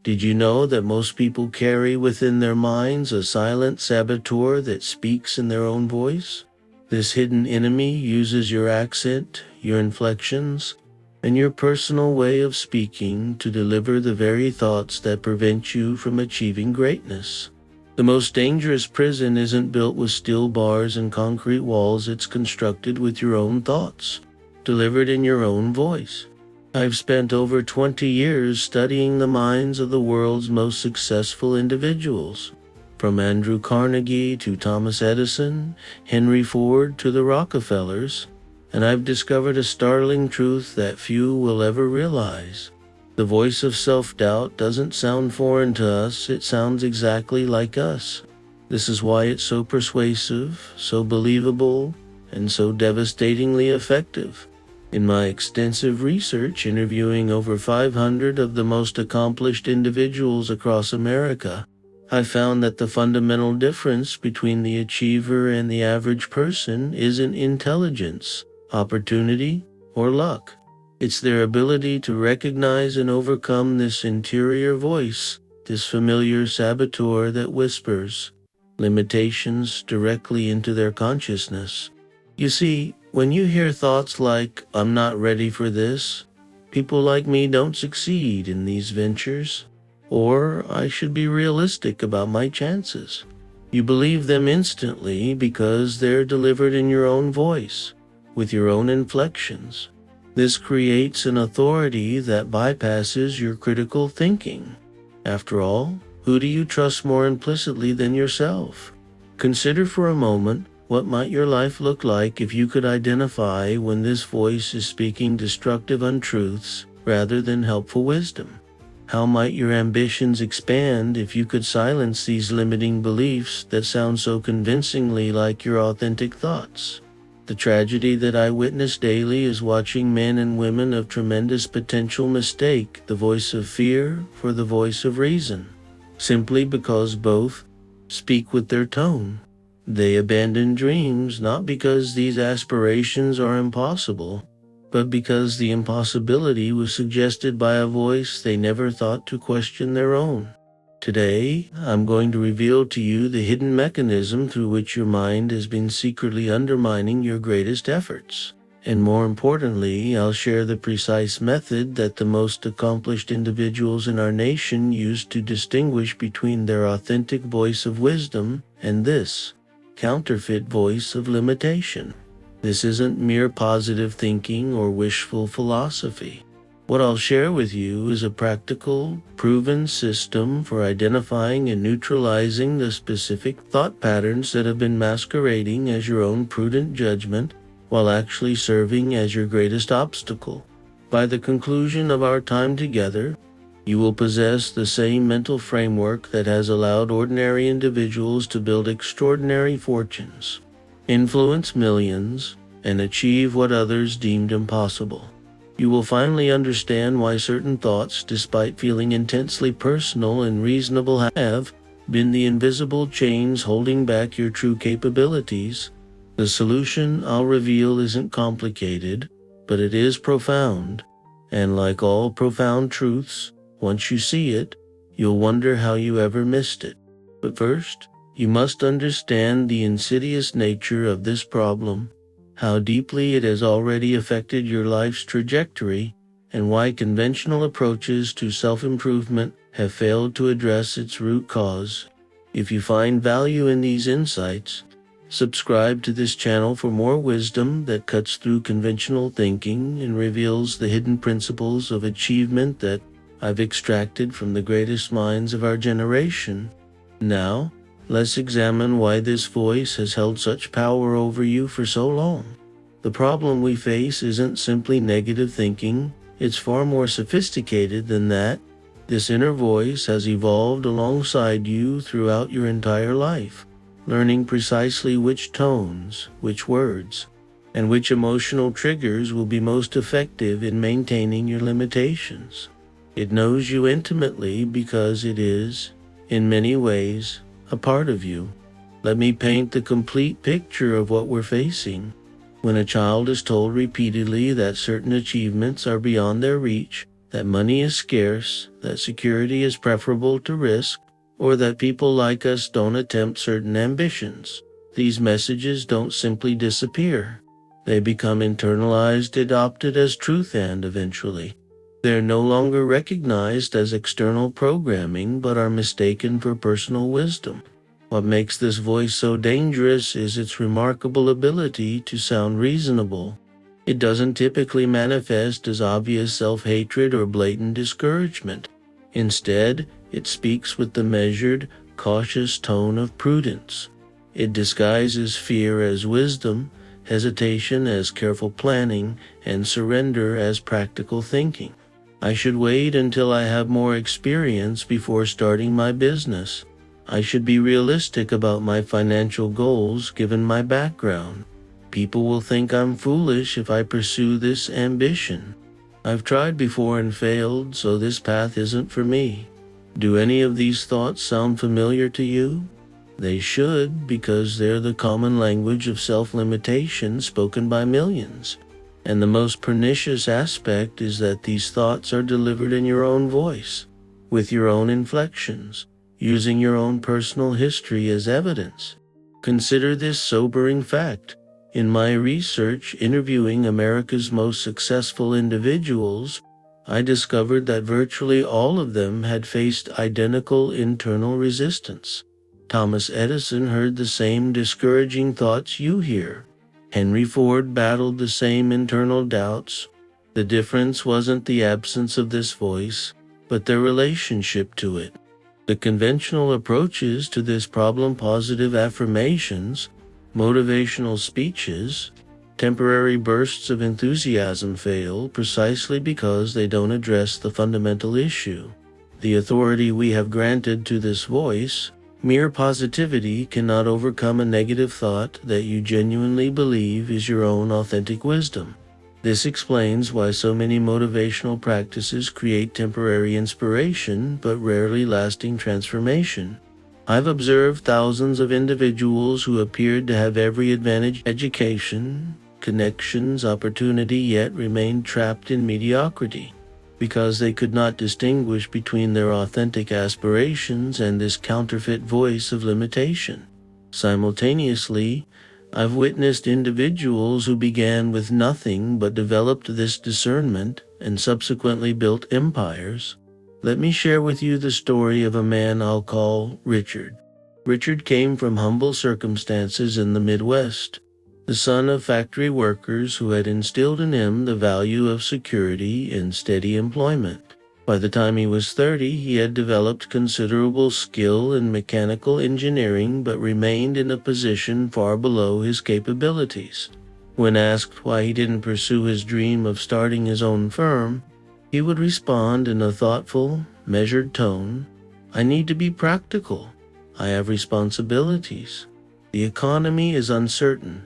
Did you know that most people carry within their minds a silent saboteur that speaks in their own voice? This hidden enemy uses your accent, your inflections, and your personal way of speaking to deliver the very thoughts that prevent you from achieving greatness. The most dangerous prison isn't built with steel bars and concrete walls, it's constructed with your own thoughts, delivered in your own voice. I've spent over 20 years studying the minds of the world's most successful individuals, from Andrew Carnegie to Thomas Edison, Henry Ford to the Rockefellers, and I've discovered a startling truth that few will ever realize. The voice of self-doubt doesn't sound foreign to us, it sounds exactly like us. This is why it's so persuasive, so believable, and so devastatingly effective. In my extensive research interviewing over 500 of the most accomplished individuals across America, I found that the fundamental difference between the achiever and the average person isn't intelligence, opportunity, or luck. It's their ability to recognize and overcome this interior voice, this familiar saboteur that whispers limitations directly into their consciousness. You see, when you hear thoughts like, "I'm not ready for this," "people like me don't succeed in these ventures," or "I should be realistic about my chances," you believe them instantly because they're delivered in your own voice, with your own inflections. This creates an authority that bypasses your critical thinking. After all, who do you trust more implicitly than yourself? Consider for a moment, what might your life look like if you could identify when this voice is speaking destructive untruths rather than helpful wisdom? How might your ambitions expand if you could silence these limiting beliefs that sound so convincingly like your authentic thoughts? The tragedy that I witness daily is watching men and women of tremendous potential mistake the voice of fear for the voice of reason, simply because both speak with their tone. They abandon dreams not because these aspirations are impossible, but because the impossibility was suggested by a voice they never thought to question their own. Today, I'm going to reveal to you the hidden mechanism through which your mind has been secretly undermining your greatest efforts. And more importantly, I'll share the precise method that the most accomplished individuals in our nation use to distinguish between their authentic voice of wisdom and this counterfeit voice of limitation. This isn't mere positive thinking or wishful philosophy. What I'll share with you is a practical, proven system for identifying and neutralizing the specific thought patterns that have been masquerading as your own prudent judgment while actually serving as your greatest obstacle. By the conclusion of our time together, you will possess the same mental framework that has allowed ordinary individuals to build extraordinary fortunes, influence millions, and achieve what others deemed impossible. You will finally understand why certain thoughts, despite feeling intensely personal and reasonable, have been the invisible chains holding back your true capabilities. The solution I'll reveal isn't complicated, but it is profound. And like all profound truths, once you see it, you'll wonder how you ever missed it. But first, you must understand the insidious nature of this problem, how deeply it has already affected your life's trajectory, and why conventional approaches to self-improvement have failed to address its root cause. If you find value in these insights, subscribe to this channel for more wisdom that cuts through conventional thinking and reveals the hidden principles of achievement that I've extracted from the greatest minds of our generation. Now, let's examine why this voice has held such power over you for so long. The problem we face isn't simply negative thinking, it's far more sophisticated than that. This inner voice has evolved alongside you throughout your entire life, learning precisely which tones, which words, and which emotional triggers will be most effective in maintaining your limitations. It knows you intimately because it is, in many ways, a part of you. Let me paint the complete picture of what we're facing. When a child is told repeatedly that certain achievements are beyond their reach, that money is scarce, that security is preferable to risk, or that people like us don't attempt certain ambitions. These messages don't simply disappear. They become internalized, adopted as truth, and eventually, they're no longer recognized as external programming but are mistaken for personal wisdom. What makes this voice so dangerous is its remarkable ability to sound reasonable. It doesn't typically manifest as obvious self-hatred or blatant discouragement. Instead, it speaks with the measured, cautious tone of prudence. It disguises fear as wisdom, hesitation as careful planning, and surrender as practical thinking. I should wait until I have more experience before starting my business. I should be realistic about my financial goals given my background. People will think I'm foolish if I pursue this ambition. I've tried before and failed, so this path isn't for me. Do any of these thoughts sound familiar to you? They should, because they're the common language of self-limitation spoken by millions. And the most pernicious aspect is that these thoughts are delivered in your own voice, with your own inflections, using your own personal history as evidence. Consider this sobering fact. In my research interviewing America's most successful individuals, I discovered that virtually all of them had faced identical internal resistance. Thomas Edison heard the same discouraging thoughts you hear. Henry Ford battled the same internal doubts. The difference wasn't the absence of this voice, but their relationship to it. The conventional approaches to this problem, positive affirmations, motivational speeches, temporary bursts of enthusiasm, fail precisely because they don't address the fundamental issue. The authority we have granted to this voice, mere positivity, cannot overcome a negative thought that you genuinely believe is your own authentic wisdom. This explains why so many motivational practices create temporary inspiration but rarely lasting transformation. I've observed thousands of individuals who appeared to have every advantage, education, connections, opportunity, yet remained trapped in mediocrity, because they could not distinguish between their authentic aspirations and this counterfeit voice of limitation. Simultaneously, I've witnessed individuals who began with nothing but developed this discernment and subsequently built empires. Let me share with you the story of a man I'll call Richard. Richard came from humble circumstances in the Midwest, the son of factory workers who had instilled in him the value of security and steady employment. By the time he was 30, he had developed considerable skill in mechanical engineering but remained in a position far below his capabilities. When asked why he didn't pursue his dream of starting his own firm, he would respond in a thoughtful, measured tone, "I need to be practical. I have responsibilities. The economy is uncertain."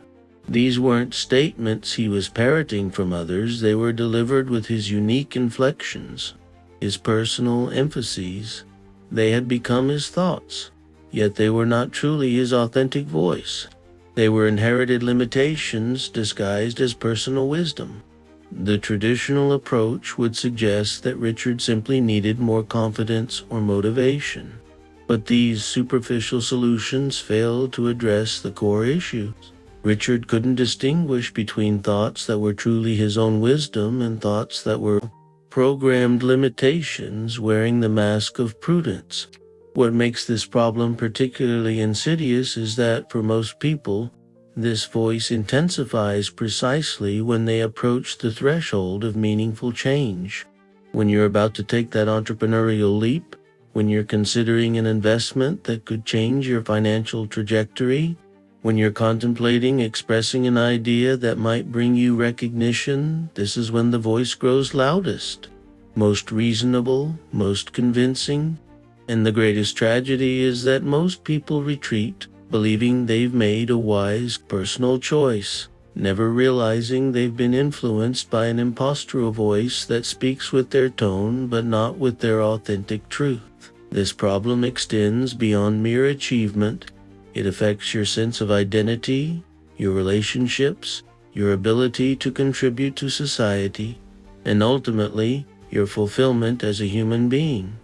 These weren't statements he was parroting from others, they were delivered with his unique inflections, his personal emphases. They had become his thoughts, yet they were not truly his authentic voice. They were inherited limitations disguised as personal wisdom. The traditional approach would suggest that Richard simply needed more confidence or motivation. But these superficial solutions failed to address the core issues. Richard couldn't distinguish between thoughts that were truly his own wisdom and thoughts that were programmed limitations wearing the mask of prudence. What makes this problem particularly insidious is that for most people, this voice intensifies precisely when they approach the threshold of meaningful change. When you're about to take that entrepreneurial leap, when you're considering an investment that could change your financial trajectory, when you're contemplating expressing an idea that might bring you recognition, this is when the voice grows loudest, most reasonable, most convincing. And the greatest tragedy is that most people retreat, believing they've made a wise personal choice, never realizing they've been influenced by an impostural voice that speaks with their tone but not with their authentic truth. This problem extends beyond mere achievement. It affects your sense of identity, your relationships, your ability to contribute to society, and ultimately, your fulfillment as a human being.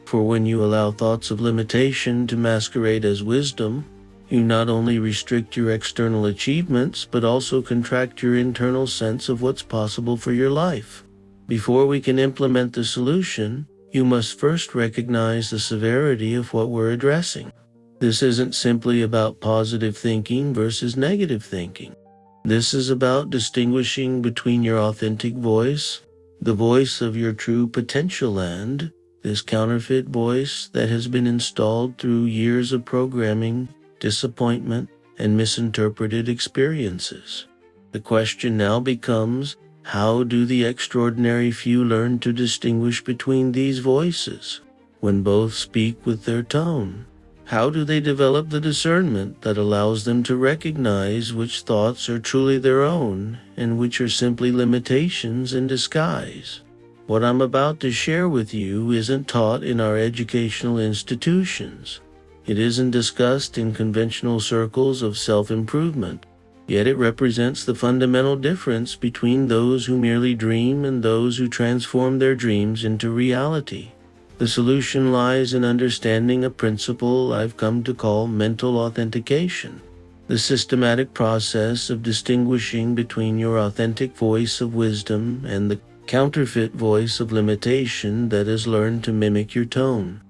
For when you allow thoughts of limitation to masquerade as wisdom, you not only restrict your external achievements, but also contract your internal sense of what's possible for your life. Before we can implement the solution, you must first recognize the severity of what we're addressing. This isn't simply about positive thinking versus negative thinking. This is about distinguishing between your authentic voice, the voice of your true potential, and this counterfeit voice that has been installed through years of programming, disappointment, and misinterpreted experiences. The question now becomes, how do the extraordinary few learn to distinguish between these voices when both speak with their tone? How do they develop the discernment that allows them to recognize which thoughts are truly their own and which are simply limitations in disguise? What I'm about to share with you isn't taught in our educational institutions. It isn't discussed in conventional circles of self-improvement, yet it represents the fundamental difference between those who merely dream and those who transform their dreams into reality. The solution lies in understanding a principle I've come to call mental authentication, the systematic process of distinguishing between your authentic voice of wisdom and the counterfeit voice of limitation that has learned to mimic your tone.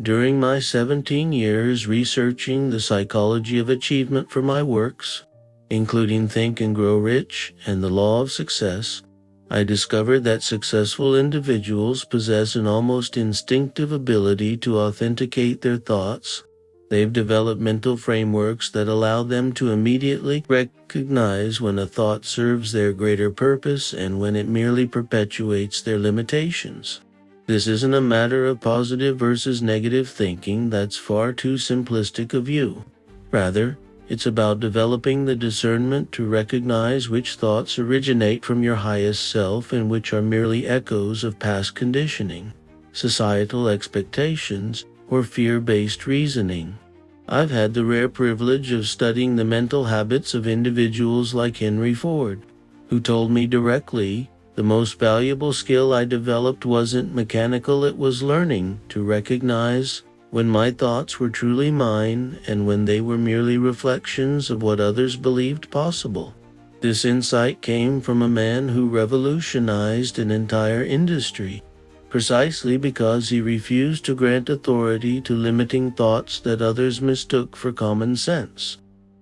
During my 17 years researching the psychology of achievement for my works, including Think and Grow Rich and the Law of Success, I discovered that successful individuals possess an almost instinctive ability to authenticate their thoughts. They've developed mental frameworks that allow them to immediately recognize when a thought serves their greater purpose and when it merely perpetuates their limitations. This isn't a matter of positive versus negative thinking. That's far too simplistic a view. Rather, it's about developing the discernment to recognize which thoughts originate from your highest self and which are merely echoes of past conditioning, societal expectations, or fear-based reasoning. I've had the rare privilege of studying the mental habits of individuals like Henry Ford, who told me directly, the most valuable skill I developed wasn't mechanical, it was learning to recognize when my thoughts were truly mine and when they were merely reflections of what others believed possible. This insight came from a man who revolutionized an entire industry, precisely because he refused to grant authority to limiting thoughts that others mistook for common sense.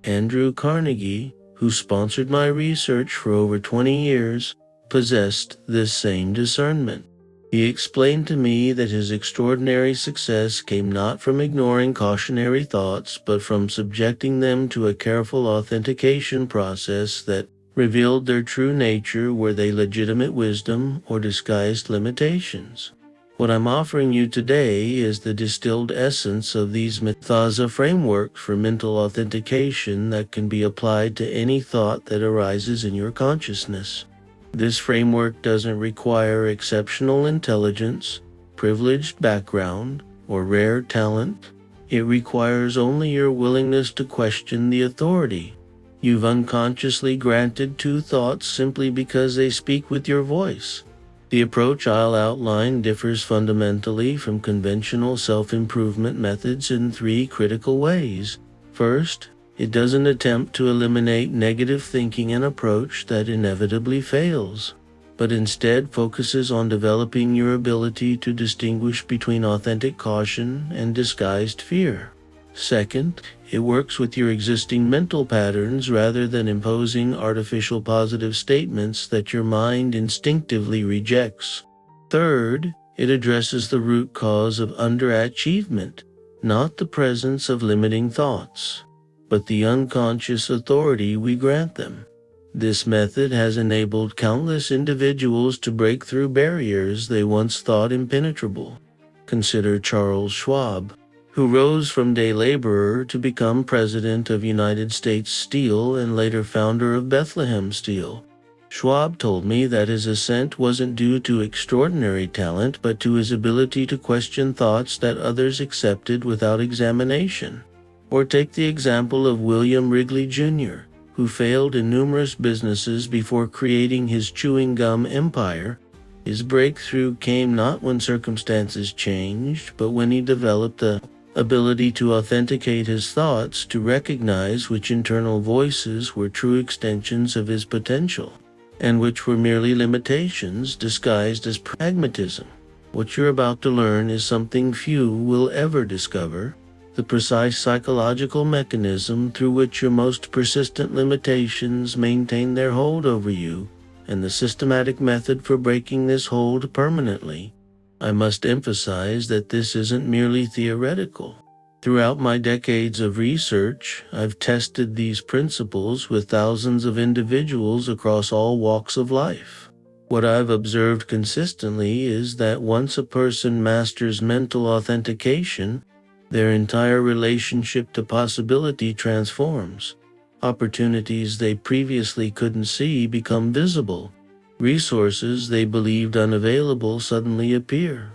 Andrew Carnegie, who sponsored my research for over 20 years, possessed this same discernment. He explained to me that his extraordinary success came not from ignoring cautionary thoughts, but from subjecting them to a careful authentication process that revealed their true nature, were they legitimate wisdom or disguised limitations. What I'm offering you today is the distilled essence of these methods framework for mental authentication that can be applied to any thought that arises in your consciousness. This framework doesn't require exceptional intelligence, privileged background, or rare talent. It requires only your willingness to question the authority you've unconsciously granted to thoughts simply because they speak with your voice. The approach I'll outline differs fundamentally from conventional self-improvement methods in 3 critical ways. First, it doesn't attempt to eliminate negative thinking, an approach that inevitably fails, but instead focuses on developing your ability to distinguish between authentic caution and disguised fear. Second, it works with your existing mental patterns rather than imposing artificial positive statements that your mind instinctively rejects. Third, it addresses the root cause of underachievement, not the presence of limiting thoughts, but the unconscious authority we grant them. This method has enabled countless individuals to break through barriers they once thought impenetrable. Consider Charles Schwab, who rose from day laborer to become president of United States Steel and later founder of Bethlehem Steel. Schwab told me that his ascent wasn't due to extraordinary talent, but to his ability to question thoughts that others accepted without examination. Or take the example of William Wrigley Jr., who failed in numerous businesses before creating his chewing gum empire. His breakthrough came not when circumstances changed, but when he developed the ability to authenticate his thoughts, to recognize which internal voices were true extensions of his potential, and which were merely limitations disguised as pragmatism. What you're about to learn is something few will ever discover: the precise psychological mechanism through which your most persistent limitations maintain their hold over you, and the systematic method for breaking this hold permanently. I must emphasize that this isn't merely theoretical. Throughout my decades of research, I've tested these principles with thousands of individuals across all walks of life. What I've observed consistently is that once a person masters mental authentication, their entire relationship to possibility transforms. Opportunities they previously couldn't see become visible. Resources they believed unavailable suddenly appear.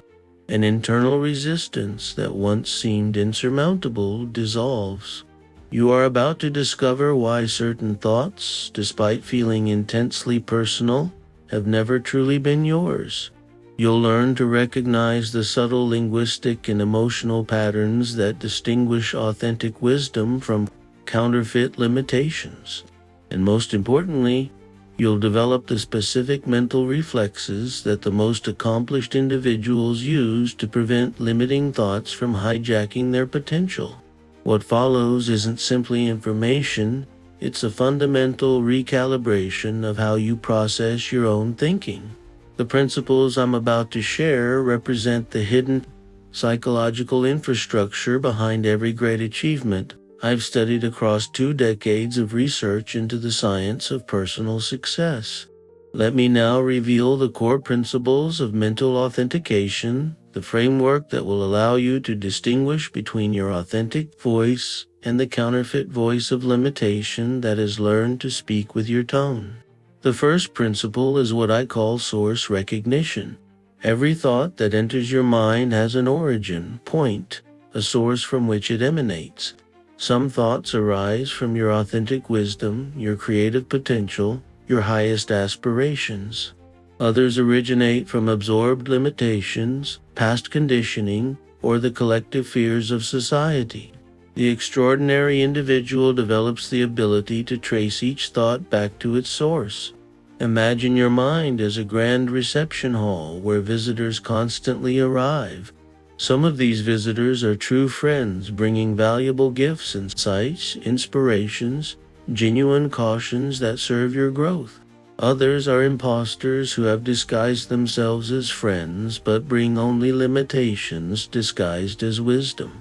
An internal resistance that once seemed insurmountable dissolves. You are about to discover why certain thoughts, despite feeling intensely personal, have never truly been yours. You'll learn to recognize the subtle linguistic and emotional patterns that distinguish authentic wisdom from counterfeit limitations. And most importantly, you'll develop the specific mental reflexes that the most accomplished individuals use to prevent limiting thoughts from hijacking their potential. What follows isn't simply information, it's a fundamental recalibration of how you process your own thinking. The principles I'm about to share represent the hidden psychological infrastructure behind every great achievement I've studied across 2 decades of research into the science of personal success. Let me now reveal the core principles of mental authentication, the framework that will allow you to distinguish between your authentic voice and the counterfeit voice of limitation that has learned to speak with your tone. The first principle is what I call source recognition. Every thought that enters your mind has an origin point, a source from which it emanates. Some thoughts arise from your authentic wisdom, your creative potential, your highest aspirations. Others originate from absorbed limitations, past conditioning, or the collective fears of society. The extraordinary individual develops the ability to trace each thought back to its source. Imagine your mind as a grand reception hall where visitors constantly arrive. Some of these visitors are true friends, bringing valuable gifts, insights, inspirations, genuine cautions that serve your growth. Others are imposters who have disguised themselves as friends but bring only limitations disguised as wisdom.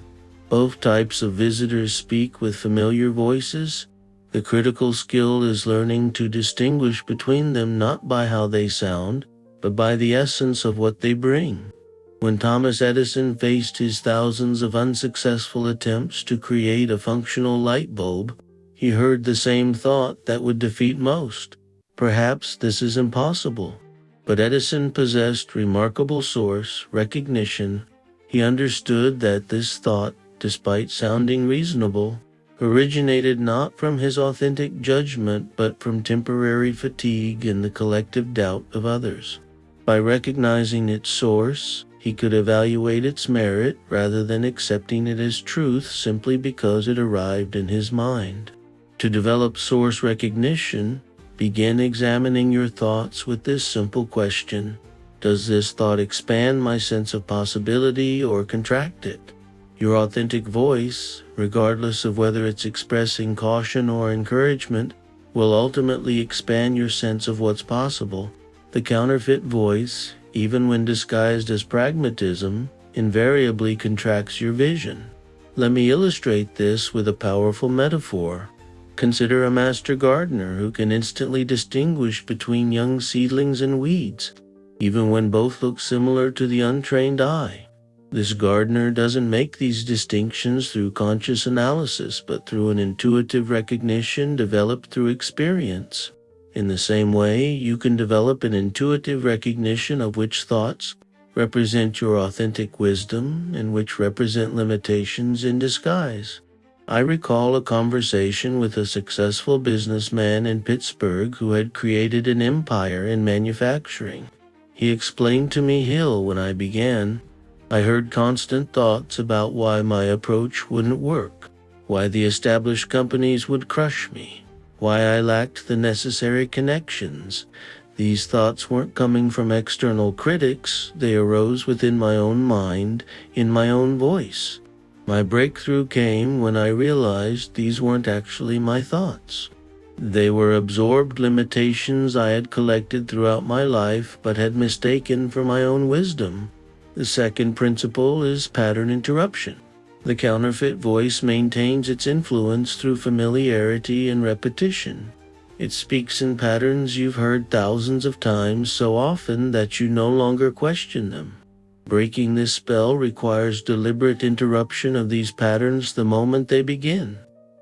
Both types of visitors speak with familiar voices. The critical skill is learning to distinguish between them not by how they sound, but by the essence of what they bring. When Thomas Edison faced his thousands of unsuccessful attempts to create a functional light bulb, he heard the same thought that would defeat most. Perhaps this is impossible. But Edison possessed remarkable source recognition. He understood that this thought, despite sounding reasonable, originated not from his authentic judgment but from temporary fatigue and the collective doubt of others. By recognizing its source, he could evaluate its merit rather than accepting it as truth simply because it arrived in his mind. To develop source recognition, begin examining your thoughts with this simple question: does this thought expand my sense of possibility or contract it? Your authentic voice, regardless of whether it's expressing caution or encouragement, will ultimately expand your sense of what's possible. The counterfeit voice, even when disguised as pragmatism, invariably contracts your vision. Let me illustrate this with a powerful metaphor. Consider a master gardener who can instantly distinguish between young seedlings and weeds, even when both look similar to the untrained eye. This gardener doesn't make these distinctions through conscious analysis, but through an intuitive recognition developed through experience. In the same way, you can develop an intuitive recognition of which thoughts represent your authentic wisdom and which represent limitations in disguise. I recall a conversation with a successful businessman in Pittsburgh who had created an empire in manufacturing. He explained to me when I began, I heard constant thoughts about why my approach wouldn't work, why the established companies would crush me, why I lacked the necessary connections. These thoughts weren't coming from external critics, they arose within my own mind, in my own voice. My breakthrough came when I realized these weren't actually my thoughts. They were absorbed limitations I had collected throughout my life but had mistaken for my own wisdom. The second principle is pattern interruption. The counterfeit voice maintains its influence through familiarity and repetition. It speaks in patterns you've heard thousands of times so often that you no longer question them. Breaking this spell requires deliberate interruption of these patterns the moment they begin.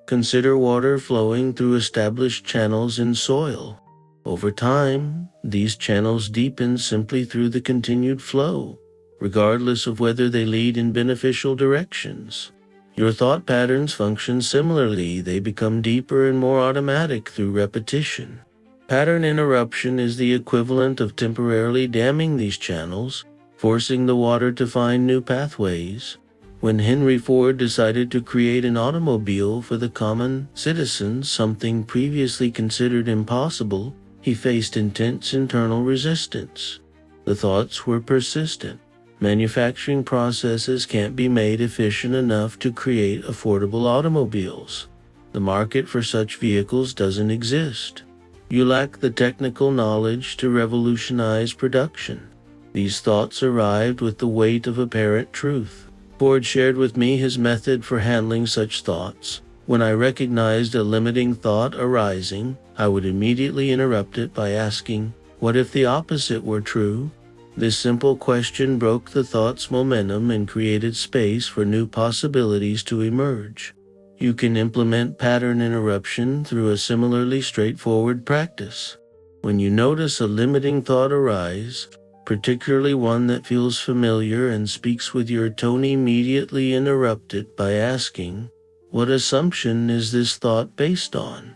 Consider water flowing through established channels in soil. Over time, these channels deepen simply through the continued flow, regardless of whether they lead in beneficial directions. Your thought patterns function similarly. They become deeper and more automatic through repetition. Pattern interruption is the equivalent of temporarily damming these channels, forcing the water to find new pathways. When Henry Ford decided to create an automobile for the common citizen, something previously considered impossible, he faced intense internal resistance. The thoughts were persistent. Manufacturing processes can't be made efficient enough to create affordable automobiles. The market for such vehicles doesn't exist. You lack the technical knowledge to revolutionize production. These thoughts arrived with the weight of apparent truth. Ford shared with me his method for handling such thoughts. When I recognized a limiting thought arising, I would immediately interrupt it by asking, "What if the opposite were true?" This simple question broke the thought's momentum and created space for new possibilities to emerge. You can implement pattern interruption through a similarly straightforward practice. When you notice a limiting thought arise, particularly one that feels familiar and speaks with your tone, immediately interrupt it by asking, "What assumption is this thought based on?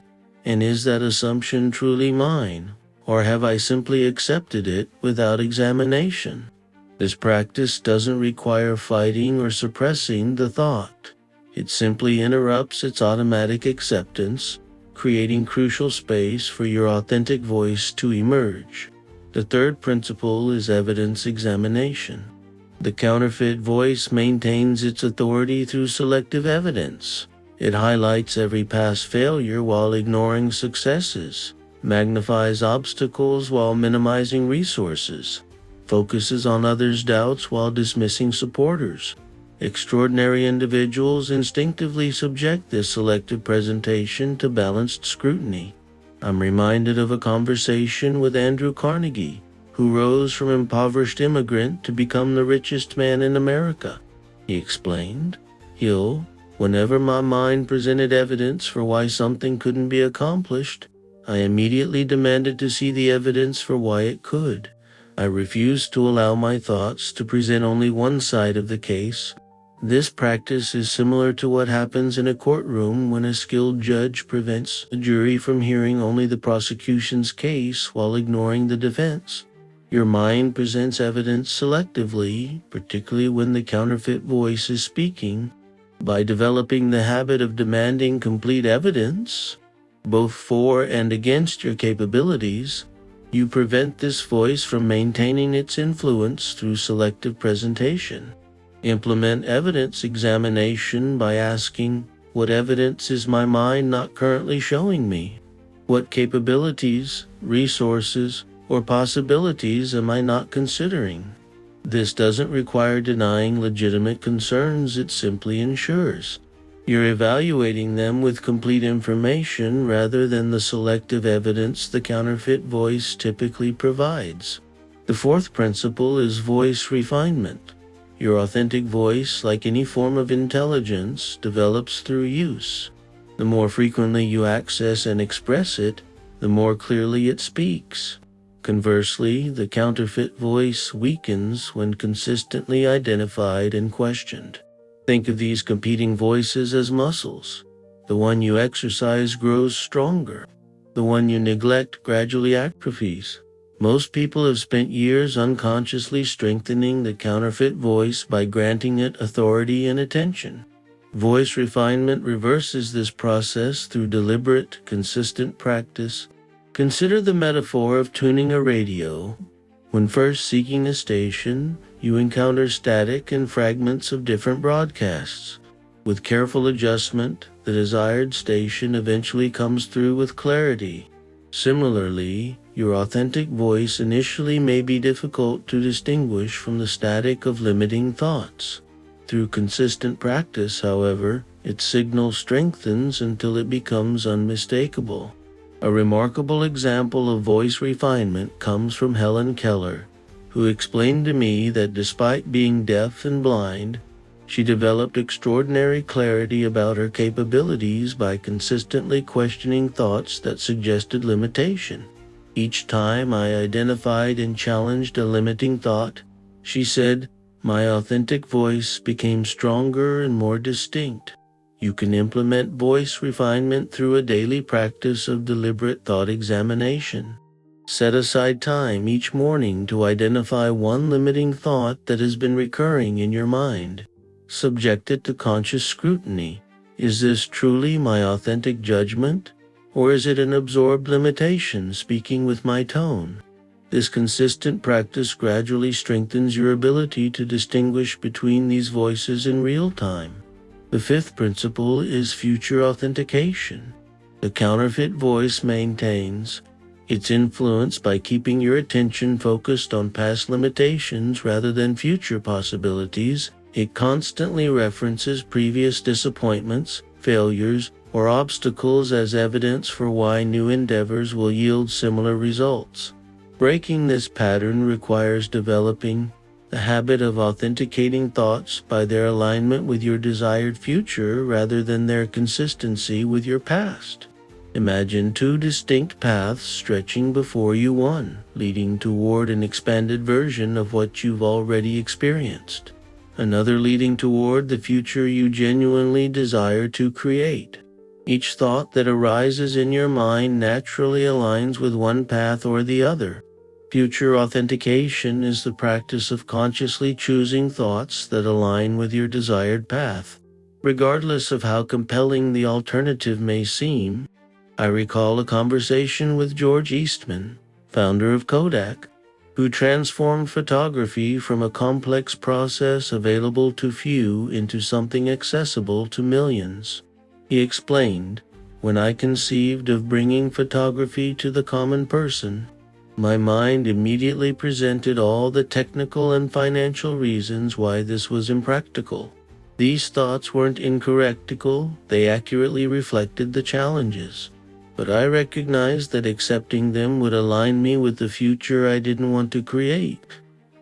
And is that assumption truly mine, or have I simply accepted it without examination?" This practice doesn't require fighting or suppressing the thought. It simply interrupts its automatic acceptance, creating crucial space for your authentic voice to emerge. The third principle is evidence examination. The counterfeit voice maintains its authority through selective evidence. It highlights every past failure while ignoring successes, magnifies obstacles while minimizing resources, focuses on others' doubts while dismissing supporters. Extraordinary individuals instinctively subject this selective presentation to balanced scrutiny. I'm reminded of a conversation with Andrew Carnegie, who rose from impoverished immigrant to become the richest man in America. He explained, "Whenever my mind presented evidence for why something couldn't be accomplished, I immediately demanded to see the evidence for why it could. I refused to allow my thoughts to present only one side of the case." This practice is similar to what happens in a courtroom when a skilled judge prevents a jury from hearing only the prosecution's case while ignoring the defense. Your mind presents evidence selectively, particularly when the counterfeit voice is speaking. By developing the habit of demanding complete evidence, both for and against your capabilities, you prevent this voice from maintaining its influence through selective presentation. Implement evidence examination by asking, "What evidence is my mind not currently showing me? What capabilities, resources, or possibilities am I not considering?" This doesn't require denying legitimate concerns. It simply ensures you're evaluating them with complete information rather than the selective evidence the counterfeit voice typically provides. The fourth principle is voice refinement. Your authentic voice, like any form of intelligence, develops through use. The more frequently you access and express it, the more clearly it speaks. Conversely, the counterfeit voice weakens when consistently identified and questioned. Think of these competing voices as muscles. The one you exercise grows stronger. The one you neglect gradually atrophies. Most people have spent years unconsciously strengthening the counterfeit voice by granting it authority and attention. Voice refinement reverses this process through deliberate, consistent practice. Consider the metaphor of tuning a radio. When first seeking a station, you encounter static and fragments of different broadcasts. With careful adjustment, the desired station eventually comes through with clarity. Similarly, your authentic voice initially may be difficult to distinguish from the static of limiting thoughts. Through consistent practice, however, its signal strengthens until it becomes unmistakable. A remarkable example of voice refinement comes from Helen Keller, who explained to me that despite being deaf and blind, she developed extraordinary clarity about her capabilities by consistently questioning thoughts that suggested limitation. Each time I identified and challenged a limiting thought, she said, my authentic voice became stronger and more distinct. You can implement voice refinement through a daily practice of deliberate thought examination. Set aside time each morning to identify one limiting thought that has been recurring in your mind. Subject it to conscious scrutiny. Is this truly my authentic judgment, or is it an absorbed limitation speaking with my tone? This consistent practice gradually strengthens your ability to distinguish between these voices in real time. The fifth principle is future authentication. The counterfeit voice maintains its influence by keeping your attention focused on past limitations rather than future possibilities. It constantly references previous disappointments, failures, or obstacles as evidence for why new endeavors will yield similar results. Breaking this pattern requires developing the habit of authenticating thoughts by their alignment with your desired future rather than their consistency with your past. Imagine two distinct paths stretching before you, one leading toward an expanded version of what you've already experienced, another leading toward the future you genuinely desire to create. Each thought that arises in your mind naturally aligns with one path or the other. Future authentication is the practice of consciously choosing thoughts that align with your desired path, regardless of how compelling the alternative may seem. I recall a conversation with George Eastman, founder of Kodak, who transformed photography from a complex process available to few into something accessible to millions. He explained, when I conceived of bringing photography to the common person, my mind immediately presented all the technical and financial reasons why this was impractical. These thoughts weren't incorrectical, they accurately reflected the challenges. But I recognized that accepting them would align me with the future I didn't want to create.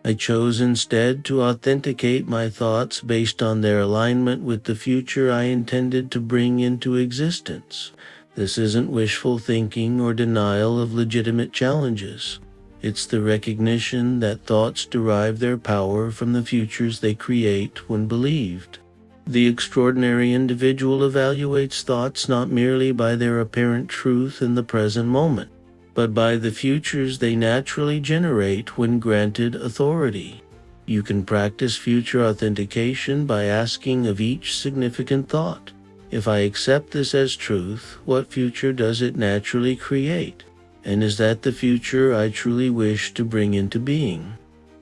I chose instead to authenticate my thoughts based on their alignment with the future I intended to bring into existence. This isn't wishful thinking or denial of legitimate challenges. It's the recognition that thoughts derive their power from the futures they create when believed. The extraordinary individual evaluates thoughts not merely by their apparent truth in the present moment, but by the futures they naturally generate when granted authority. You can practice future authentication by asking of each significant thought, if I accept this as truth, what future does it naturally create? And is that the future I truly wish to bring into being?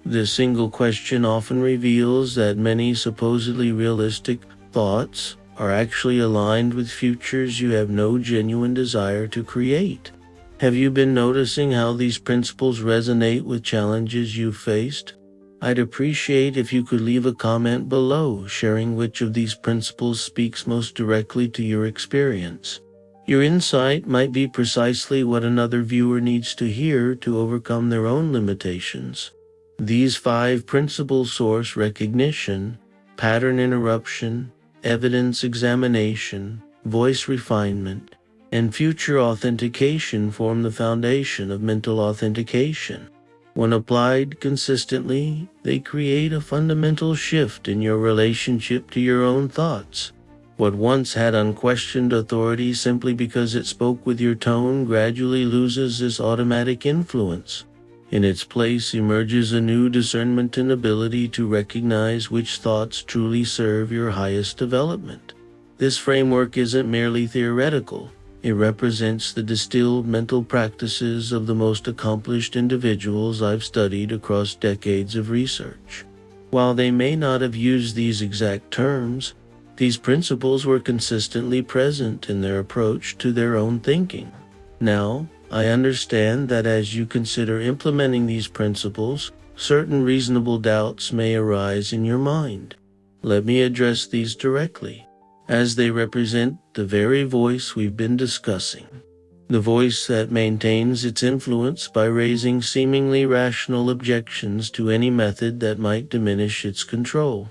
This single question often reveals that many supposedly realistic thoughts are actually aligned with futures you have no genuine desire to create. Have you been noticing how these principles resonate with challenges you've faced? I'd appreciate if you could leave a comment below sharing which of these principles speaks most directly to your experience. Your insight might be precisely what another viewer needs to hear to overcome their own limitations. These 5 principles: source recognition, pattern interruption, evidence examination, voice refinement, and future authentication form the foundation of mental authentication. When applied consistently, they create a fundamental shift in your relationship to your own thoughts. What once had unquestioned authority simply because it spoke with your tone gradually loses this automatic influence. In its place emerges a new discernment and ability to recognize which thoughts truly serve your highest development. This framework isn't merely theoretical. It represents the distilled mental practices of the most accomplished individuals I've studied across decades of research. While they may not have used these exact terms, these principles were consistently present in their approach to their own thinking. Now, I understand that as you consider implementing these principles, certain reasonable doubts may arise in your mind. Let me address these directly, as they represent the very voice we've been discussing. The voice that maintains its influence by raising seemingly rational objections to any method that might diminish its control.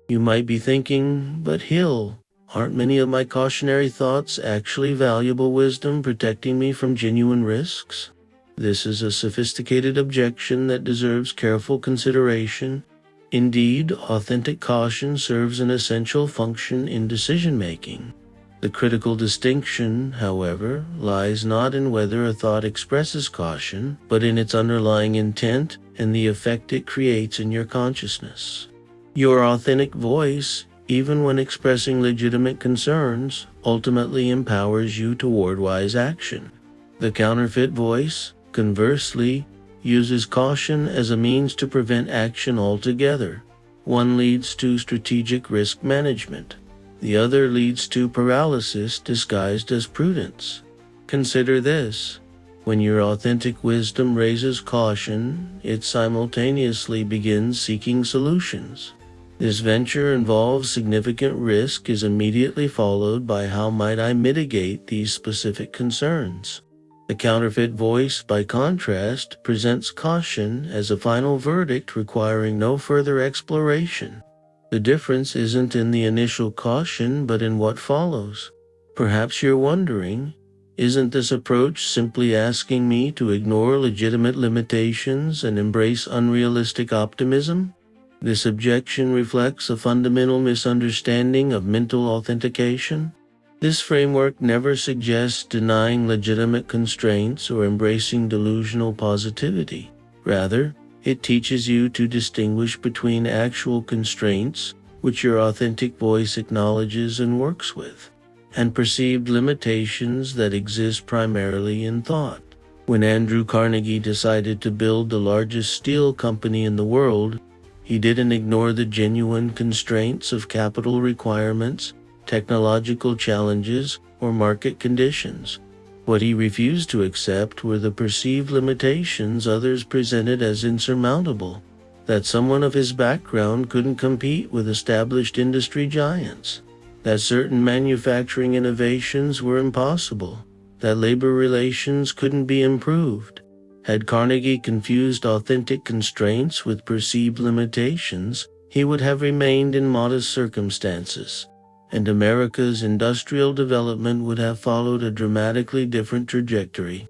You might be thinking, but Hill, aren't many of my cautionary thoughts actually valuable wisdom protecting me from genuine risks? This is a sophisticated objection that deserves careful consideration. Indeed, authentic caution serves an essential function in decision-making. The critical distinction, however, lies not in whether a thought expresses caution, but in its underlying intent and the effect it creates in your consciousness. Your authentic voice, even when expressing legitimate concerns, ultimately empowers you toward wise action. The counterfeit voice, conversely, uses caution as a means to prevent action altogether. One leads to strategic risk management. The other leads to paralysis disguised as prudence. Consider this. When your authentic wisdom raises caution, it simultaneously begins seeking solutions. This venture involves significant risk is immediately followed by how might I mitigate these specific concerns. The counterfeit voice, by contrast, presents caution as a final verdict requiring no further exploration. The difference isn't in the initial caution but in what follows. Perhaps you're wondering, isn't this approach simply asking me to ignore legitimate limitations and embrace unrealistic optimism? This objection reflects a fundamental misunderstanding of mental authentication. This framework never suggests denying legitimate constraints or embracing delusional positivity. Rather, it teaches you to distinguish between actual constraints, which your authentic voice acknowledges and works with, and perceived limitations that exist primarily in thought. When Andrew Carnegie decided to build the largest steel company in the world, he didn't ignore the genuine constraints of capital requirements, technological challenges, or market conditions. What he refused to accept were the perceived limitations others presented as insurmountable, that someone of his background couldn't compete with established industry giants, that certain manufacturing innovations were impossible, that labor relations couldn't be improved. Had Carnegie confused authentic constraints with perceived limitations, he would have remained in modest circumstances, and America's industrial development would have followed a dramatically different trajectory.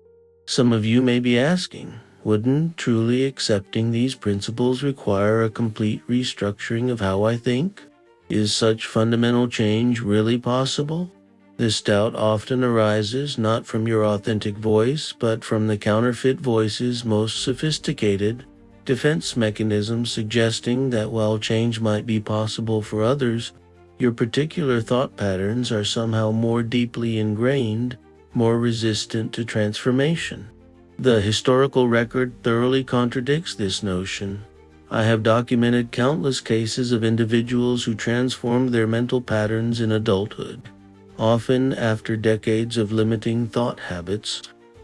Some of you may be asking, wouldn't truly accepting these principles require a complete restructuring of how I think? Is such fundamental change really possible? This doubt often arises not from your authentic voice, but from the counterfeit voice's most sophisticated defense mechanism, suggesting that while change might be possible for others, your particular thought patterns are somehow more deeply ingrained, more resistant to transformation. The historical record thoroughly contradicts this notion. I have documented countless cases of individuals who transformed their mental patterns in adulthood. Often after decades of limiting thought habits.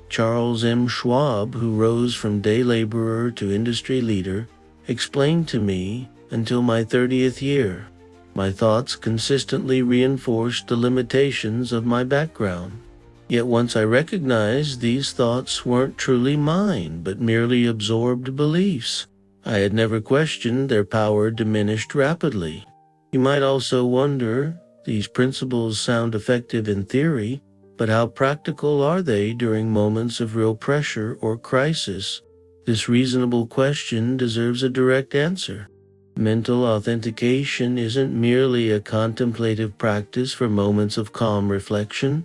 Charles M. Schwab, who rose from day laborer to industry leader, explained to me, until my 30th year, my thoughts consistently reinforced the limitations of my background. Yet once I recognized these thoughts weren't truly mine, but merely absorbed beliefs, I had never questioned their power diminished rapidly. You might also wonder, these principles sound effective in theory, but how practical are they during moments of real pressure or crisis? This reasonable question deserves a direct answer. Mental authentication isn't merely a contemplative practice for moments of calm reflection.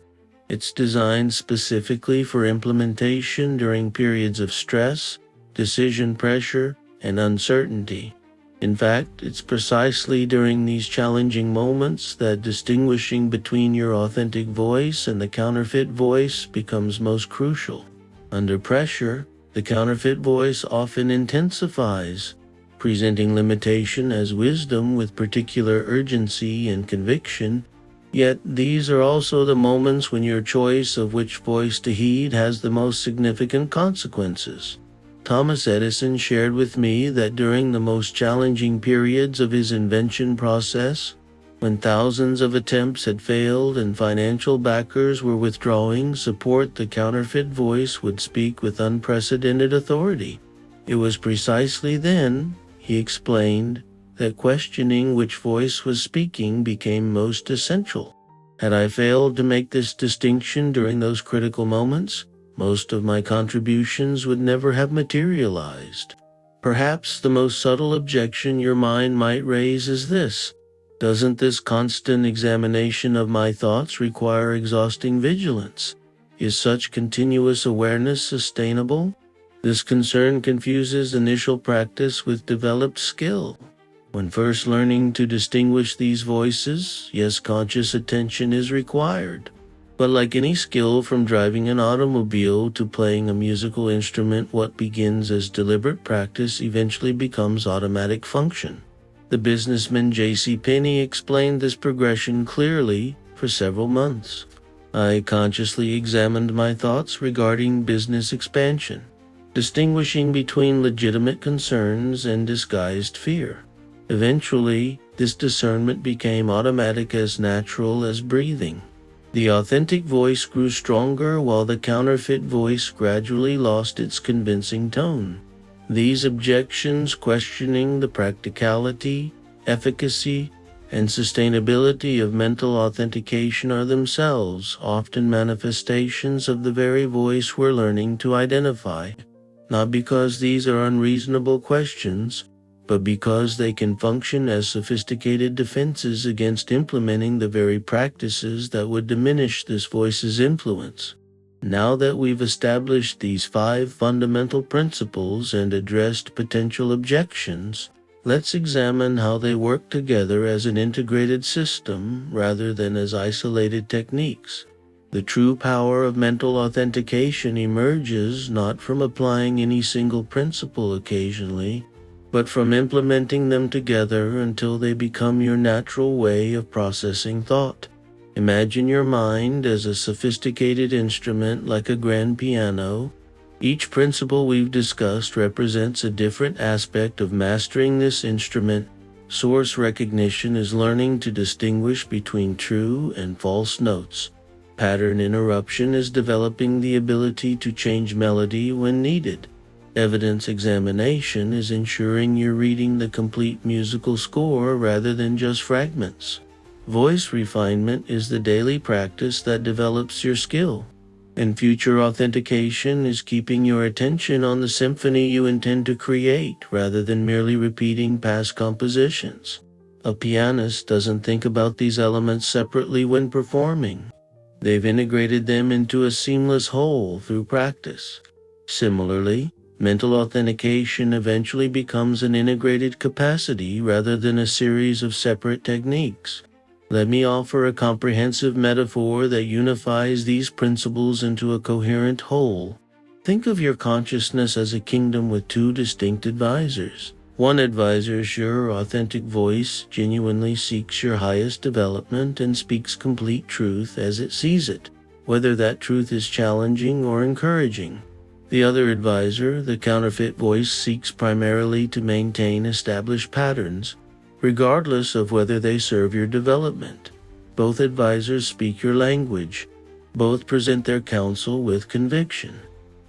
It's designed specifically for implementation during periods of stress, decision pressure, and uncertainty. In fact, it's precisely during these challenging moments that distinguishing between your authentic voice and the counterfeit voice becomes most crucial. Under pressure, the counterfeit voice often intensifies, presenting limitation as wisdom with particular urgency and conviction. Yet these are also the moments when your choice of which voice to heed has the most significant consequences. Thomas Edison shared with me that during the most challenging periods of his invention process, when thousands of attempts had failed and financial backers were withdrawing support, the counterfeit voice would speak with unprecedented authority. It was precisely then, he explained, that questioning which voice was speaking became most essential. Had I failed to make this distinction during those critical moments, most of my contributions would never have materialized. Perhaps the most subtle objection your mind might raise is this: doesn't this constant examination of my thoughts require exhausting vigilance? Is such continuous awareness sustainable? This concern confuses initial practice with developed skill. When first learning to distinguish these voices, yes, conscious attention is required. But like any skill, from driving an automobile to playing a musical instrument, what begins as deliberate practice eventually becomes automatic function. The businessman J.C. Penney explained this progression clearly. For several months, I consciously examined my thoughts regarding business expansion, distinguishing between legitimate concerns and disguised fear. Eventually, this discernment became automatic, as natural as breathing. The authentic voice grew stronger while the counterfeit voice gradually lost its convincing tone. These objections, questioning the practicality, efficacy, and sustainability of mental authentication, are themselves often manifestations of the very voice we're learning to identify. Not because these are unreasonable questions, but because they can function as sophisticated defenses against implementing the very practices that would diminish this voice's influence. Now that we've established these 5 fundamental principles and addressed potential objections, let's examine how they work together as an integrated system rather than as isolated techniques. The true power of mental authentication emerges not from applying any single principle occasionally, but from implementing them together until they become your natural way of processing thought. Imagine your mind as a sophisticated instrument like a grand piano. Each principle we've discussed represents a different aspect of mastering this instrument. Source recognition is learning to distinguish between true and false notes. Pattern interruption is developing the ability to change melody when needed. Evidence examination is ensuring you're reading the complete musical score rather than just fragments. Voice refinement is the daily practice that develops your skill. And future authentication is keeping your attention on the symphony you intend to create rather than merely repeating past compositions. A pianist doesn't think about these elements separately when performing. They've integrated them into a seamless whole through practice. Similarly, mental authentication eventually becomes an integrated capacity rather than a series of separate techniques. Let me offer a comprehensive metaphor that unifies these principles into a coherent whole. Think of your consciousness as a kingdom with 2 distinct advisors. One advisor's your authentic voice genuinely seeks your highest development and speaks complete truth as it sees it, whether that truth is challenging or encouraging. The other advisor, the counterfeit voice, seeks primarily to maintain established patterns, regardless of whether they serve your development. Both advisors speak your language. Both present their counsel with conviction.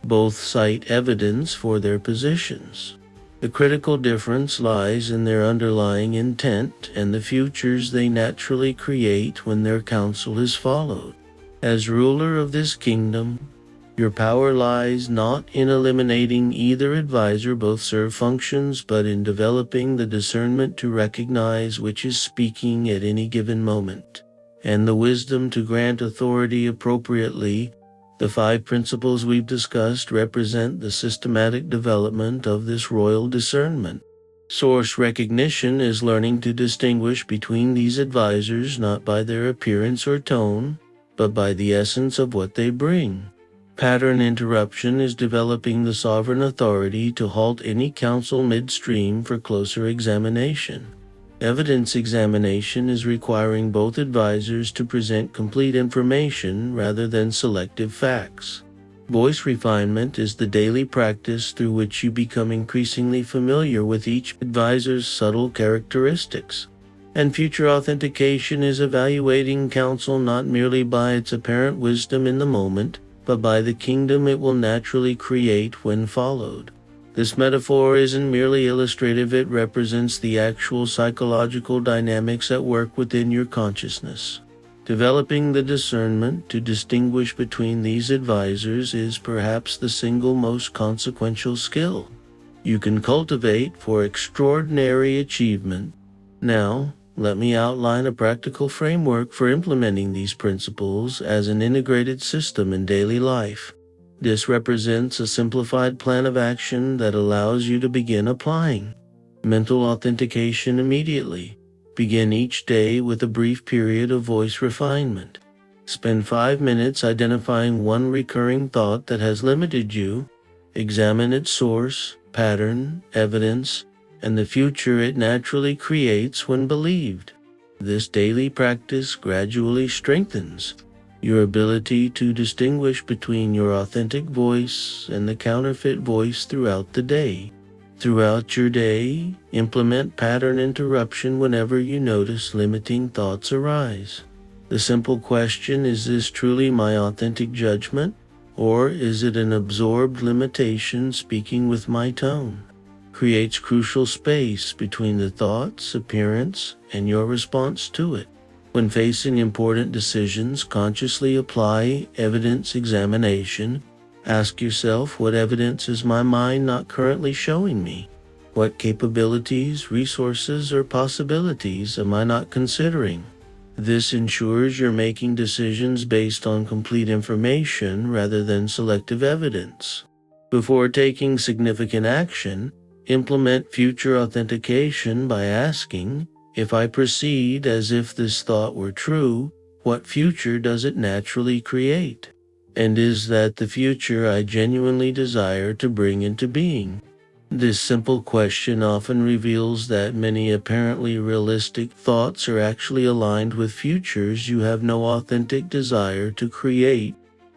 Both cite evidence for their positions. The critical difference lies in their underlying intent and the futures they naturally create when their counsel is followed. As ruler of this kingdom, your power lies not in eliminating either advisor, both serve functions, but in developing the discernment to recognize which is speaking at any given moment, and the wisdom to grant authority appropriately. The 5 principles we've discussed represent the systematic development of this royal discernment. Source recognition is learning to distinguish between these advisors not by their appearance or tone, but by the essence of what they bring. Pattern interruption is developing the sovereign authority to halt any counsel midstream for closer examination. Evidence examination is requiring both advisors to present complete information rather than selective facts. Voice refinement is the daily practice through which you become increasingly familiar with each advisor's subtle characteristics. And future authentication is evaluating counsel not merely by its apparent wisdom in the moment, but by the kingdom it will naturally create when followed. This metaphor isn't merely illustrative, it represents the actual psychological dynamics at work within your consciousness. Developing the discernment to distinguish between these advisors is perhaps the single most consequential skill you can cultivate for extraordinary achievement. Now, let me outline a practical framework for implementing these principles as an integrated system in daily life. This represents a simplified plan of action that allows you to begin applying mental authentication immediately. Begin each day with a brief period of voice refinement. Spend 5 minutes identifying one recurring thought that has limited you. Examine its source, pattern, evidence, and the future it naturally creates when believed. This daily practice gradually strengthens your ability to distinguish between your authentic voice and the counterfeit voice throughout the day. Throughout your day, implement pattern interruption whenever you notice limiting thoughts arise. The simple question, is this truly my authentic judgment, or is it an absorbed limitation speaking with my tone? Creates crucial space between the thought's appearance and your response to it. When facing important decisions, consciously apply evidence examination. Ask yourself, what evidence is my mind not currently showing me? What capabilities, resources, or possibilities am I not considering? This ensures you're making decisions based on complete information rather than selective evidence. Before taking significant action, implement future authentication by asking, if I proceed as if this thought were true, what future does it naturally create? And is that the future I genuinely desire to bring into being? This simple question often reveals that many apparently realistic thoughts are actually aligned with futures you have no authentic desire to create.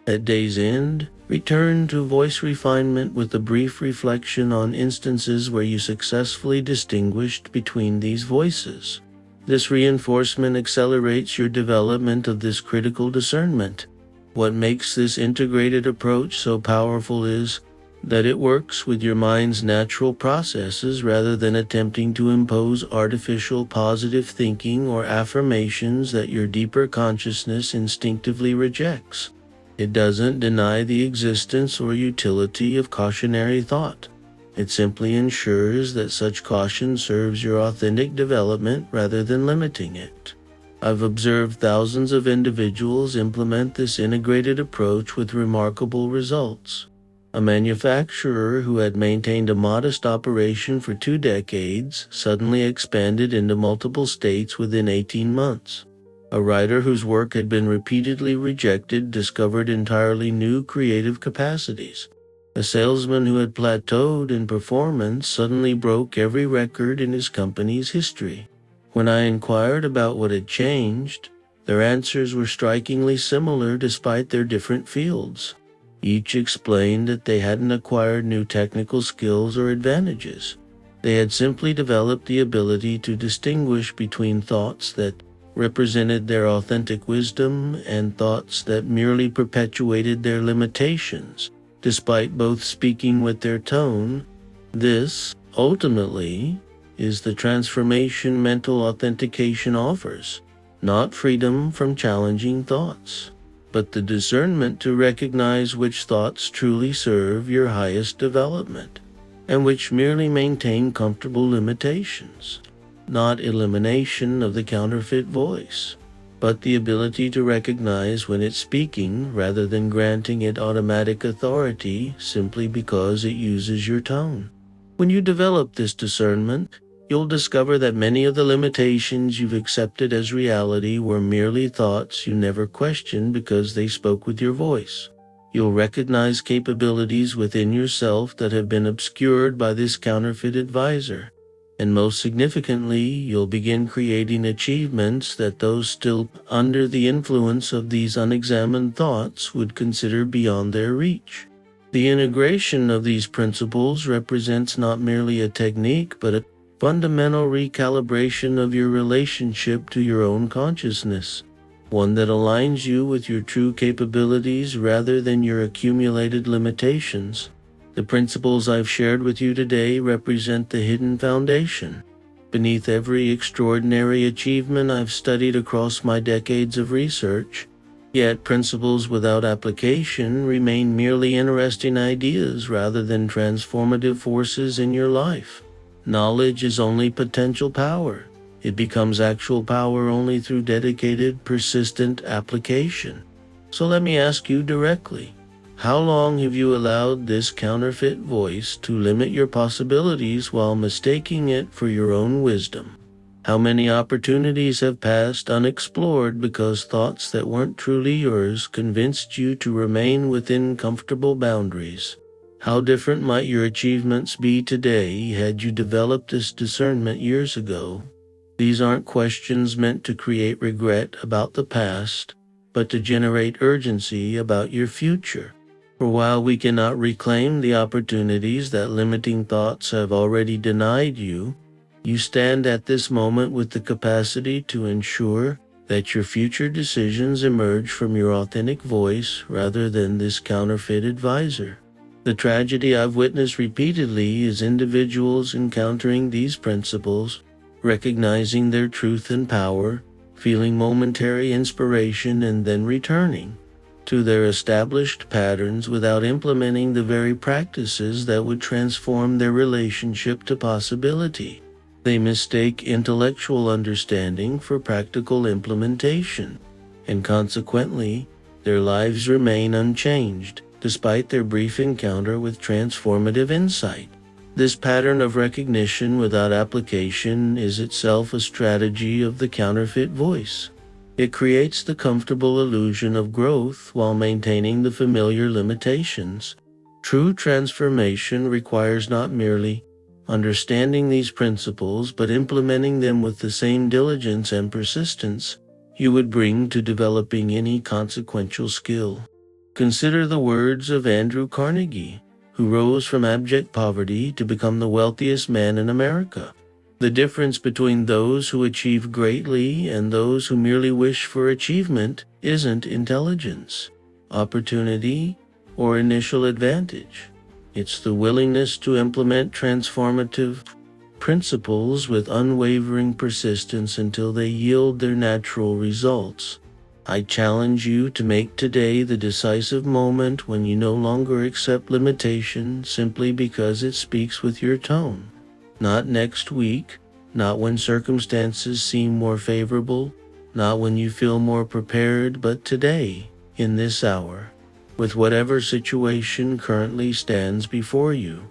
At day's end, return to voice refinement with a brief reflection on instances where you successfully distinguished between these voices. This reinforcement accelerates your development of this critical discernment. What makes this integrated approach so powerful is that it works with your mind's natural processes rather than attempting to impose artificial positive thinking or affirmations that your deeper consciousness instinctively rejects. It doesn't deny the existence or utility of cautionary thought. It simply ensures that such caution serves your authentic development rather than limiting it. I've observed thousands of individuals implement this integrated approach with remarkable results. A manufacturer who had maintained a modest operation for 2 decades suddenly expanded into multiple states within 18 months. A writer whose work had been repeatedly rejected discovered entirely new creative capacities. A salesman who had plateaued in performance suddenly broke every record in his company's history. When I inquired about what had changed, their answers were strikingly similar despite their different fields. Each explained that they hadn't acquired new technical skills or advantages. They had simply developed the ability to distinguish between thoughts that represented their authentic wisdom and thoughts that merely perpetuated their limitations, despite both speaking with their tone. This, ultimately, is the transformation mental authentication offers, not freedom from challenging thoughts, but the discernment to recognize which thoughts truly serve your highest development, and which merely maintain comfortable limitations, not elimination of the counterfeit voice. but the ability to recognize when it's speaking rather than granting it automatic authority simply because it uses your tone. When you develop this discernment, you'll discover that many of the limitations you've accepted as reality were merely thoughts you never questioned because they spoke with your voice. You'll recognize capabilities within yourself that have been obscured by this counterfeit advisor. And most significantly, you'll begin creating achievements that those still under the influence of these unexamined thoughts would consider beyond their reach. The integration of these principles represents not merely a technique, but a fundamental recalibration of your relationship to your own consciousness, one that aligns you with your true capabilities rather than your accumulated limitations. The principles I've shared with you today represent the hidden foundation beneath every extraordinary achievement I've studied across my decades of research. Yet principles without application remain merely interesting ideas rather than transformative forces in your life. Knowledge is only potential power. It becomes actual power only through dedicated, persistent application. So let me ask you directly, how long have you allowed this counterfeit voice to limit your possibilities while mistaking it for your own wisdom? How many opportunities have passed unexplored because thoughts that weren't truly yours convinced you to remain within comfortable boundaries? How different might your achievements be today had you developed this discernment years ago? These aren't questions meant to create regret about the past, but to generate urgency about your future. For while we cannot reclaim the opportunities that limiting thoughts have already denied you, you stand at this moment with the capacity to ensure that your future decisions emerge from your authentic voice rather than this counterfeit advisor. The tragedy I've witnessed repeatedly is individuals encountering these principles, recognizing their truth and power, feeling momentary inspiration, and then returning to their established patterns without implementing the very practices that would transform their relationship to possibility. They mistake intellectual understanding for practical implementation, and consequently, their lives remain unchanged, despite their brief encounter with transformative insight. This pattern of recognition without application is itself a strategy of the counterfeit voice. It creates the comfortable illusion of growth while maintaining the familiar limitations. True transformation requires not merely understanding these principles, but implementing them with the same diligence and persistence you would bring to developing any consequential skill. Consider the words of Andrew Carnegie, who rose from abject poverty to become the wealthiest man in America. The difference between those who achieve greatly and those who merely wish for achievement isn't intelligence, opportunity, or initial advantage. It's the willingness to implement transformative principles with unwavering persistence until they yield their natural results. I challenge you to make today the decisive moment when you no longer accept limitation simply because it speaks with your tone. Not next week, not when circumstances seem more favorable, not when you feel more prepared, but today, in this hour, with whatever situation currently stands before you.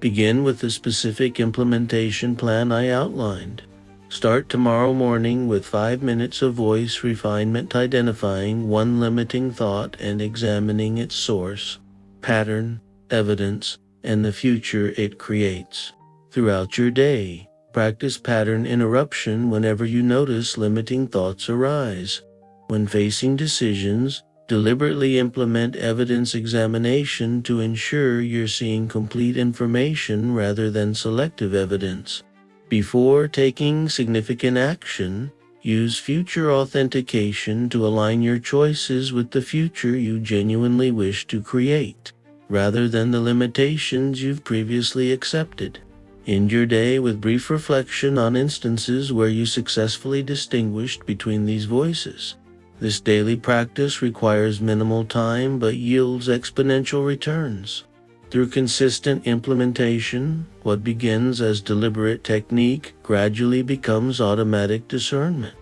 Begin with the specific implementation plan I outlined. Start tomorrow morning with 5 minutes of voice refinement, identifying one limiting thought and examining its source, pattern, evidence, and the future it creates. Throughout your day, practice pattern interruption whenever you notice limiting thoughts arise. When facing decisions, deliberately implement evidence examination to ensure you're seeing complete information rather than selective evidence. Before taking significant action, use future authentication to align your choices with the future you genuinely wish to create, rather than the limitations you've previously accepted. End your day with brief reflection on instances where you successfully distinguished between these voices. This daily practice requires minimal time but yields exponential returns. Through consistent implementation, what begins as deliberate technique gradually becomes automatic discernment.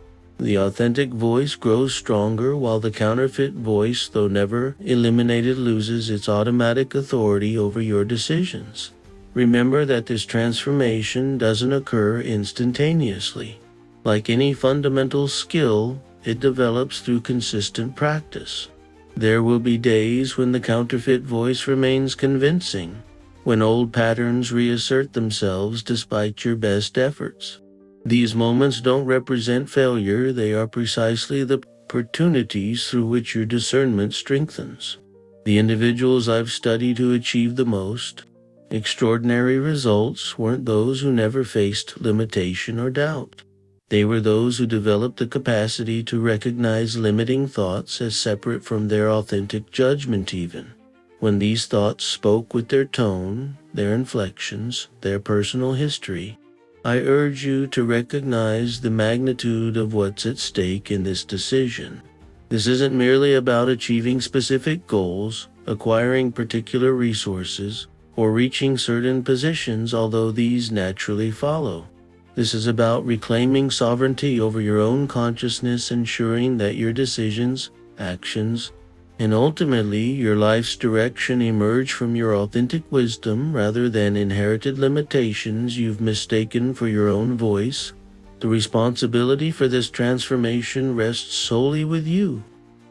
The authentic voice grows stronger while the counterfeit voice, though never eliminated, loses its automatic authority over your decisions. Remember that this transformation doesn't occur instantaneously. Like any fundamental skill, it develops through consistent practice. There will be days when the counterfeit voice remains convincing, when old patterns reassert themselves despite your best efforts. These moments don't represent failure, they are precisely the opportunities through which your discernment strengthens. The individuals I've studied who achieved the most extraordinary results weren't those who never faced limitation or doubt. They were those who developed the capacity to recognize limiting thoughts as separate from their authentic judgment even when these thoughts spoke with their tone, their inflections, their personal history. I urge you to recognize the magnitude of what's at stake in this decision. This isn't merely about achieving specific goals, acquiring particular resources, or reaching certain positions, although these naturally follow. This is about reclaiming sovereignty over your own consciousness, ensuring that your decisions, actions, and ultimately your life's direction emerge from your authentic wisdom rather than inherited limitations you've mistaken for your own voice. The responsibility for this transformation rests solely with you.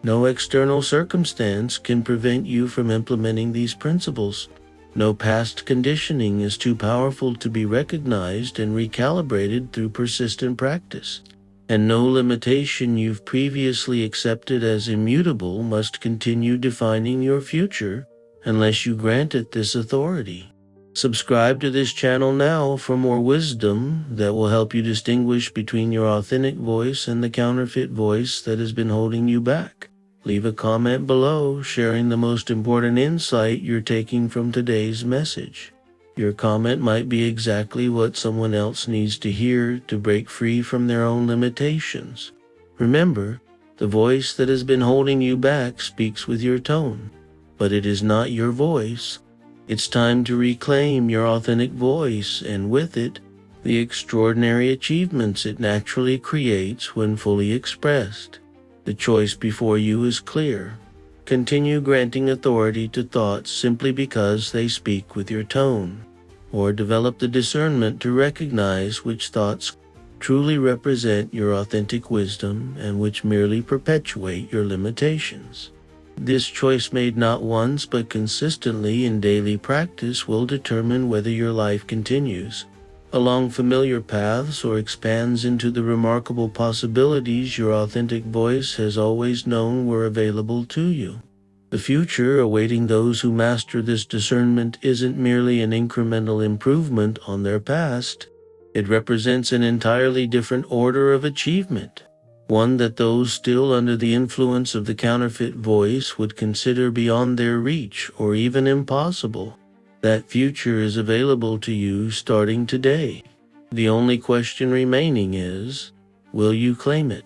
No external circumstance can prevent you from implementing these principles. No past conditioning is too powerful to be recognized and recalibrated through persistent practice. And no limitation you've previously accepted as immutable must continue defining your future unless you grant it this authority. Subscribe to this channel now for more wisdom that will help you distinguish between your authentic voice and the counterfeit voice that has been holding you back. Leave a comment below sharing the most important insight you're taking from today's message. Your comment might be exactly what someone else needs to hear to break free from their own limitations. Remember, the voice that has been holding you back speaks with your tone, but it is not your voice. It's time to reclaim your authentic voice, and with it, the extraordinary achievements it naturally creates when fully expressed. The choice before you is clear. Continue granting authority to thoughts simply because they speak with your tone, or develop the discernment to recognize which thoughts truly represent your authentic wisdom and which merely perpetuate your limitations. This choice made not once but consistently in daily practice will determine whether your life continues along familiar paths or expands into the remarkable possibilities your authentic voice has always known were available to you. The future awaiting those who master this discernment isn't merely an incremental improvement on their past. It represents an entirely different order of achievement, one that those still under the influence of the counterfeit voice would consider beyond their reach or even impossible. That future is available to you starting today. The only question remaining is, will you claim it?